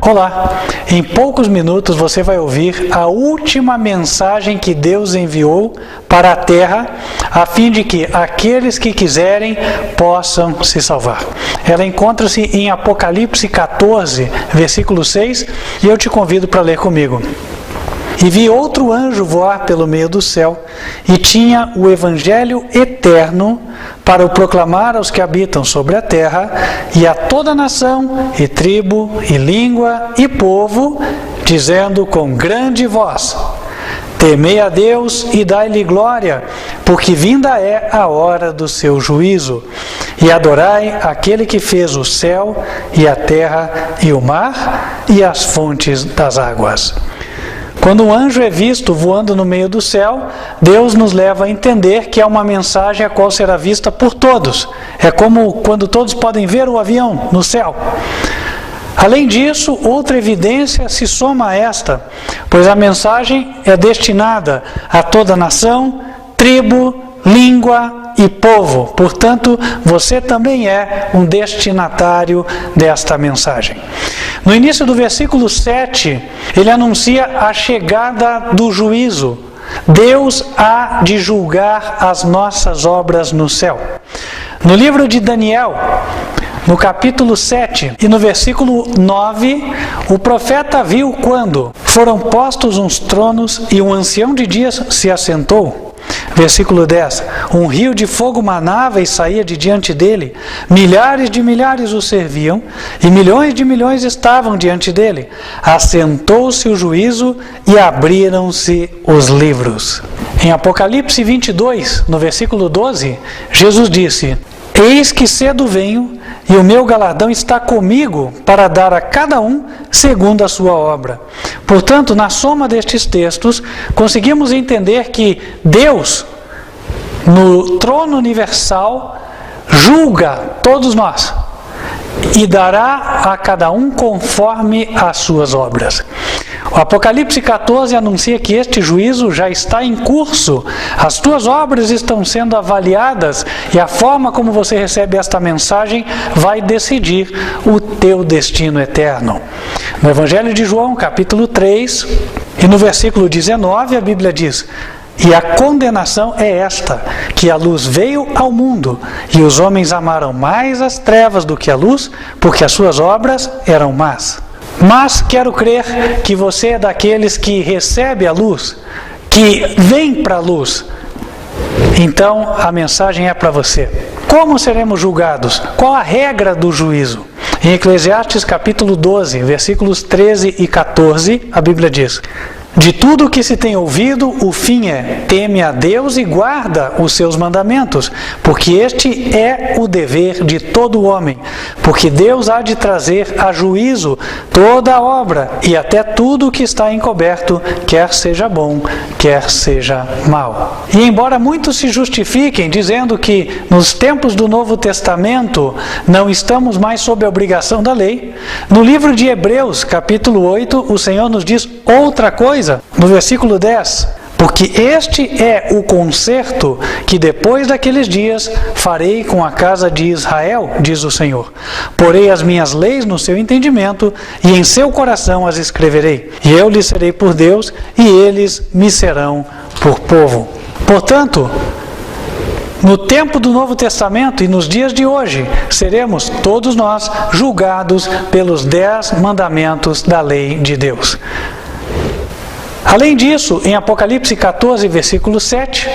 Olá, em poucos minutos você vai ouvir a última mensagem que Deus enviou para a terra, a fim de que aqueles que quiserem possam se salvar. Ela encontra-se em Apocalipse 14, versículo 6, e eu te convido para ler comigo. E vi outro anjo voar pelo meio do céu, e tinha o evangelho eterno para o proclamar aos que habitam sobre a terra, e a toda nação, e tribo, e língua, e povo, dizendo com grande voz: temei a Deus e dai-lhe glória, porque vinda é a hora do seu juízo. E adorai aquele que fez o céu, e a terra, e o mar, e as fontes das águas. Quando um anjo é visto voando no meio do céu, Deus nos leva a entender que é uma mensagem a qual será vista por todos. É como quando todos podem ver o avião no céu. Além disso, outra evidência se soma a esta, pois a mensagem é destinada a toda nação, tribo, língua e povo. Portanto, você também é um destinatário desta mensagem. No início do versículo 7, ele anuncia a chegada do juízo. Deus há de julgar as nossas obras no céu. No livro de Daniel, no capítulo 7 e no versículo 9, o profeta viu quando foram postos uns tronos e um ancião de dias se assentou. Versículo 10, um rio de fogo manava e saía de diante dele, milhares de milhares o serviam, e milhões de milhões estavam diante dele. Assentou-se o juízo e abriram-se os livros. Em Apocalipse 22, no versículo 12, Jesus disse: eis que cedo venho, e o meu galardão está comigo para dar a cada um segundo a sua obra. Portanto, na soma destes textos, conseguimos entender que Deus, no trono universal, julga todos nós e dará a cada um conforme as suas obras. O Apocalipse 14 anuncia que este juízo já está em curso. As tuas obras estão sendo avaliadas e a forma como você recebe esta mensagem vai decidir o teu destino eterno. No Evangelho de João, capítulo 3, e no versículo 19, a Bíblia diz: e a condenação é esta, que a luz veio ao mundo, e os homens amaram mais as trevas do que a luz, porque as suas obras eram más. Mas quero crer que você é daqueles que recebe a luz, que vem para a luz. Então a mensagem é para você. Como seremos julgados? Qual a regra do juízo? Em Eclesiastes capítulo 12, versículos 13 e 14, a Bíblia diz: de tudo o que se tem ouvido, o fim é: teme a Deus e guarda os seus mandamentos, porque este é o dever de todo homem, porque Deus há de trazer a juízo toda a obra e até tudo o que está encoberto, quer seja bom, quer seja mal. E embora muitos se justifiquem dizendo que nos tempos do Novo Testamento não estamos mais sob a obrigação da lei, no livro de Hebreus, capítulo 8, o Senhor nos diz outra coisa. No versículo 10, porque este é o concerto que depois daqueles dias farei com a casa de Israel, diz o Senhor. Porei as minhas leis no seu entendimento e em seu coração as escreverei. E eu lhes serei por Deus e eles me serão por povo. Portanto, no tempo do Novo Testamento e nos dias de hoje, seremos todos nós julgados pelos 10 mandamentos da lei de Deus. Além disso, em Apocalipse 14, versículo 7,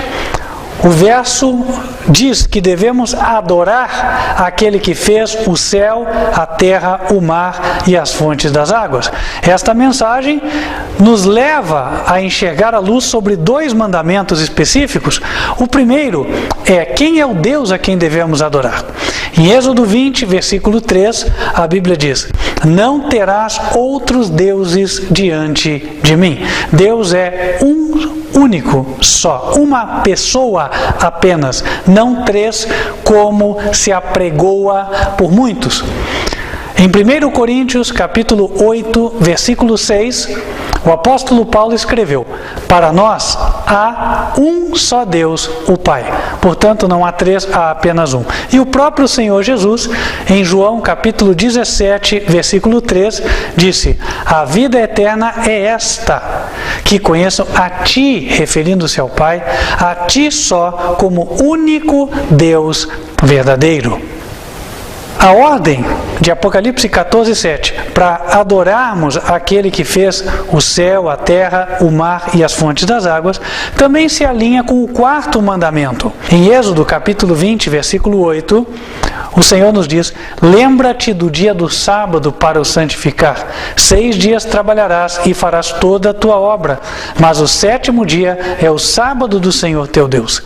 o verso diz que devemos adorar aquele que fez o céu, a terra, o mar e as fontes das águas. Esta mensagem nos leva a enxergar a luz sobre 2 mandamentos específicos. O primeiro é: quem é o Deus a quem devemos adorar? Em Êxodo 20, versículo 3, a Bíblia diz: não terás outros deuses diante de mim. Deus é um único só, uma pessoa apenas, não 3 como se apregoa por muitos. Em 1 Coríntios capítulo 8, versículo 6, o apóstolo Paulo escreveu: para nós há um só Deus, o Pai. Portanto, não há três, há apenas um. E o próprio Senhor Jesus, em João capítulo 17, versículo 3, disse: a vida eterna é esta, que conheçam a Ti, referindo-se ao Pai, a Ti só como único Deus verdadeiro. A ordem de Apocalipse 14, 7, para adorarmos aquele que fez o céu, a terra, o mar e as fontes das águas, também se alinha com o quarto mandamento. Em Êxodo capítulo 20, versículo 8, o Senhor nos diz: lembra-te do dia do sábado para o santificar. 6 dias trabalharás e farás toda a tua obra, mas o 7º dia é o sábado do Senhor teu Deus.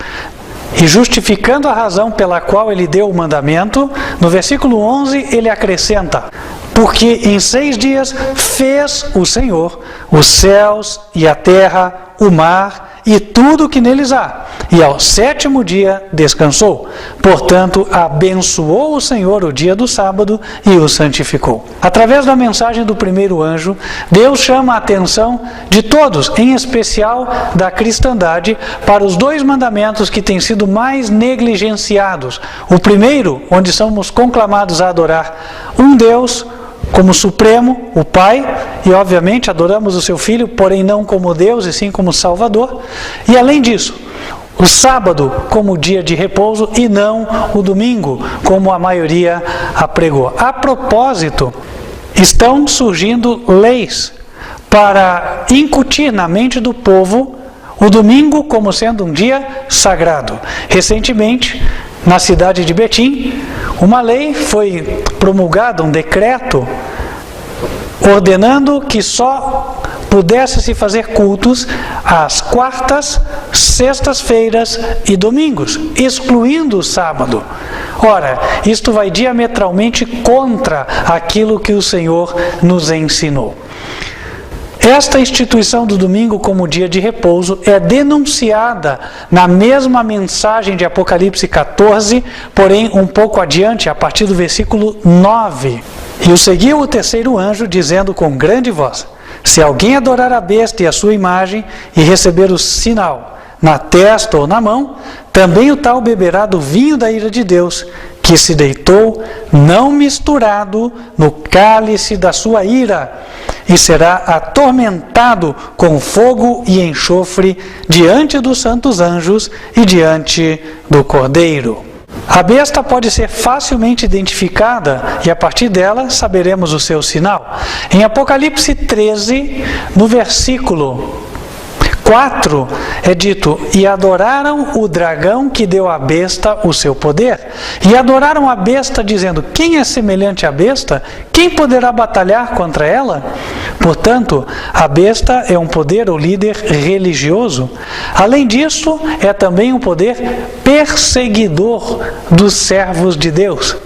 E justificando a razão pela qual ele deu o mandamento, no versículo 11 ele acrescenta: porque em 6 dias fez o Senhor os céus e a terra, o mar e tudo o que neles há, e ao 7º dia descansou. Portanto, abençoou o Senhor o dia do sábado e o santificou. Através da mensagem do primeiro anjo, Deus chama a atenção de todos, em especial da cristandade, para os 2 mandamentos que têm sido mais negligenciados. O primeiro, onde somos conclamados a adorar um Deus como Supremo, o Pai, e obviamente adoramos o seu Filho, porém não como Deus e sim como Salvador. E além disso, o sábado como dia de repouso e não o domingo, como a maioria apregou. A propósito, estão surgindo leis para incutir na mente do povo o domingo como sendo um dia sagrado. Recentemente, na cidade de Betim, uma lei foi promulgada, um decreto, ordenando que só pudesse se fazer cultos às quartas, sextas-feiras e domingos, excluindo o sábado. Ora, isto vai diametralmente contra aquilo que o Senhor nos ensinou. Esta instituição do domingo como dia de repouso é denunciada na mesma mensagem de Apocalipse 14, porém um pouco adiante, a partir do versículo 9. E o seguiu o 3º anjo, dizendo com grande voz: se alguém adorar a besta e a sua imagem, e receber o sinal na testa ou na mão, também o tal beberá do vinho da ira de Deus, que se deitou, não misturado, no cálice da sua ira, e será atormentado com fogo e enxofre diante dos santos anjos e diante do Cordeiro. A besta pode ser facilmente identificada e a partir dela saberemos o seu sinal. Em Apocalipse 13, no versículo 4, é dito: e adoraram o dragão que deu à besta o seu poder. E adoraram a besta, dizendo: quem é semelhante à besta? Quem poderá batalhar contra ela? Portanto, a besta é um poder ou líder religioso. Além disso, é também um poder perseguidor dos servos de Deus.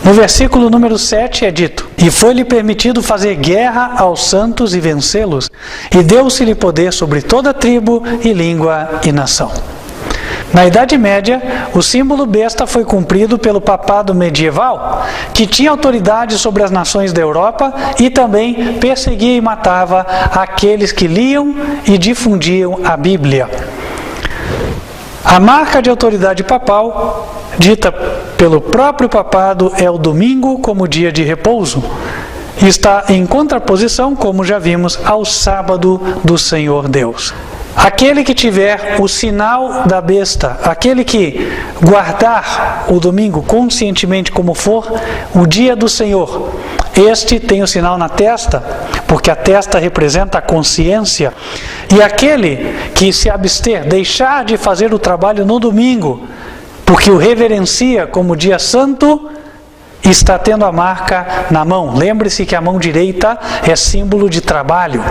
No versículo número 7 é dito: e foi-lhe permitido fazer guerra aos santos e vencê-los, e deu-se-lhe poder sobre toda tribo e língua e nação. Na Idade Média, o símbolo besta foi cumprido pelo papado medieval, que tinha autoridade sobre as nações da Europa e também perseguia e matava aqueles que liam e difundiam a Bíblia. A marca de autoridade papal, dita pelo próprio papado, é o domingo como dia de repouso. Está em contraposição, como já vimos, ao sábado do Senhor Deus. Aquele que tiver o sinal da besta, aquele que guardar o domingo conscientemente como for o dia do Senhor, este tem o sinal na testa, porque a testa representa a consciência. E aquele que se abster, deixar de fazer o trabalho no domingo, porque o reverencia como dia santo, está tendo a marca na mão. Lembre-se que a mão direita é símbolo de trabalho.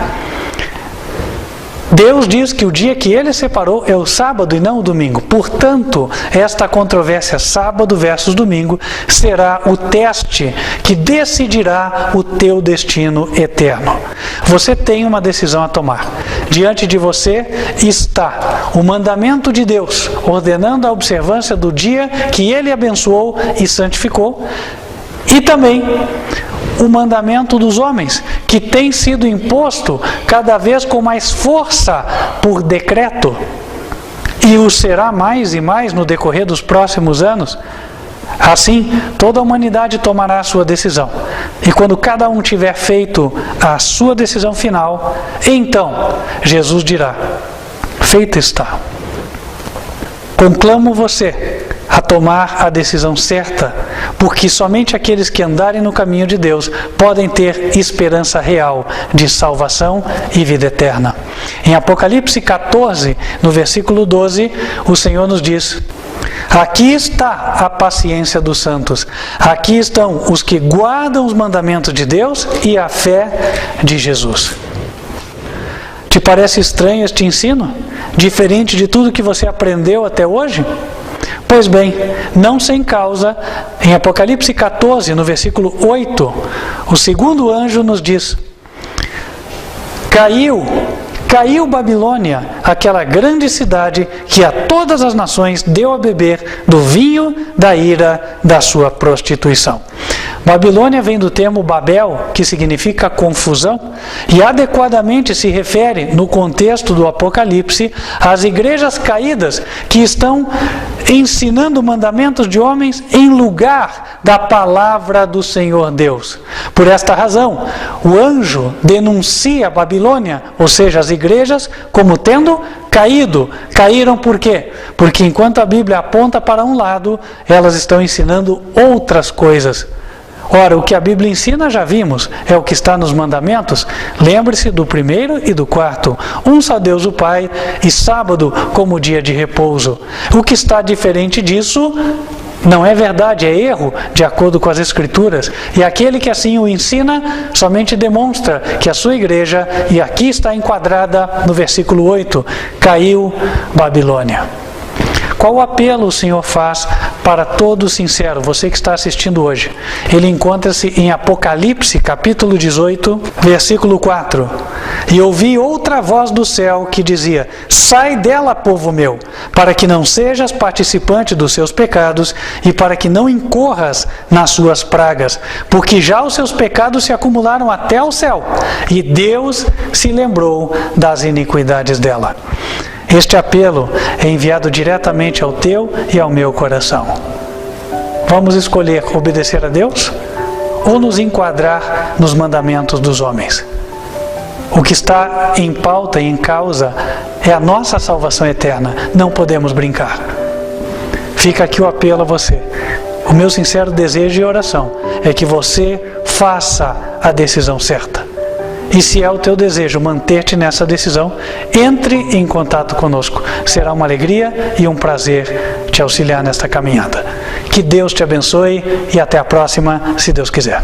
Deus diz que o dia que Ele separou é o sábado e não o domingo. Portanto, esta controvérsia sábado versus domingo será o teste que decidirá o teu destino eterno. Você tem uma decisão a tomar. Diante de você está o mandamento de Deus, ordenando a observância do dia que Ele abençoou e santificou, e também o mandamento dos homens, que tem sido imposto cada vez com mais força por decreto, e o será mais e mais no decorrer dos próximos anos. Assim, toda a humanidade tomará a sua decisão. E quando cada um tiver feito a sua decisão final, então Jesus dirá: feito está. Conclamo você a tomar a decisão certa, porque somente aqueles que andarem no caminho de Deus podem ter esperança real de salvação e vida eterna. Em Apocalipse 14, no versículo 12, o Senhor nos diz: aqui está a paciência dos santos, aqui estão os que guardam os mandamentos de Deus e a fé de Jesus. Te parece estranho este ensino? Diferente de tudo que você aprendeu até hoje? Pois bem, não sem causa, em Apocalipse 14, no versículo 8, o segundo anjo nos diz: Caiu Babilônia, aquela grande cidade que a todas as nações deu a beber do vinho da ira da sua prostituição. Babilônia vem do termo Babel, que significa confusão, e adequadamente se refere, no contexto do Apocalipse, às igrejas caídas que estão ensinando mandamentos de homens em lugar da palavra do Senhor Deus. Por esta razão, o anjo denuncia a Babilônia, ou seja, as igrejas, como tendo caído. Caíram por quê? Porque enquanto a Bíblia aponta para um lado, elas estão ensinando outras coisas. Ora, o que a Bíblia ensina já vimos, é o que está nos mandamentos. Lembre-se do primeiro e do quarto. Um só Deus o Pai e sábado como dia de repouso. O que está diferente disso não é verdade, é erro, de acordo com as Escrituras. E aquele que assim o ensina, somente demonstra que a sua igreja, e aqui está enquadrada no versículo 8, caiu Babilônia. Qual apelo o Senhor faz para todo sincero, você que está assistindo hoje? Ele encontra-se em Apocalipse, capítulo 18, versículo 4. E ouvi outra voz do céu que dizia: sai dela, povo meu, para que não sejas participante dos seus pecados e para que não incorras nas suas pragas, porque já os seus pecados se acumularam até o céu, e Deus se lembrou das iniquidades dela. Este apelo é enviado diretamente ao teu e ao meu coração. Vamos escolher obedecer a Deus ou nos enquadrar nos mandamentos dos homens? O que está em pauta e em causa é a nossa salvação eterna. Não podemos brincar. Fica aqui o apelo a você. O meu sincero desejo e oração é que você faça a decisão certa. E se é o teu desejo manter-te nessa decisão, entre em contato conosco. Será uma alegria e um prazer te auxiliar nesta caminhada. Que Deus te abençoe e até a próxima, se Deus quiser.